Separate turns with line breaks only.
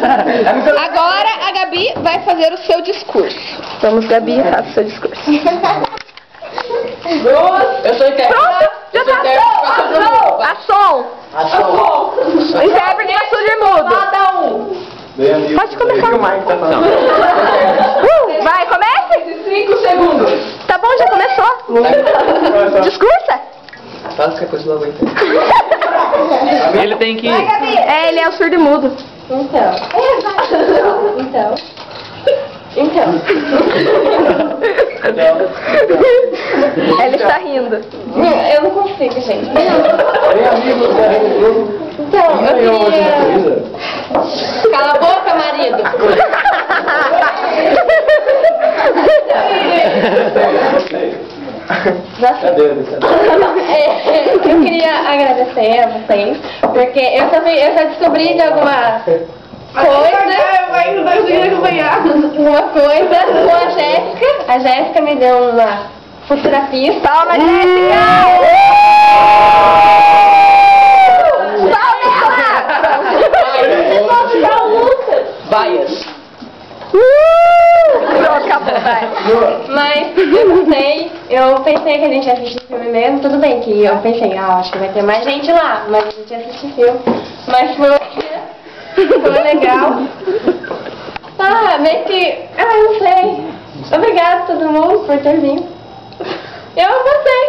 Agora a Gabi vai fazer o seu discurso. Vamos, Gabi, faça o seu discurso.
Eu sou intérprete.
Pronto, já tá. Ação. O intérprete tá surdo-mudo.
Cada um.
Pode começar. Vai, comece.
5 segundos.
Tá bom, já começou. Discursa.
Faz que a coisa não aguenta. Ele tem que...
É, ele é o surdo-mudo.
Então.
Ele está rindo.
Eu não consigo, gente. Então, eu queria... Cala a boca, marido. Eu queria agradecer a vocês, porque eu só descobri de alguma coisa com a Jéssica. A Jéssica me deu uma futura pista.
Palma, Jéssica!
Bias.
Pronto, acabou, vai.
Mas eu pensei que a gente ia assistir filme mesmo, tudo bem que eu pensei, acho que vai ter mais gente lá, mas a gente ia assistir filme. Mas foi legal. Meio que, eu não sei. Obrigada a todo mundo por ter vindo. Eu gostei.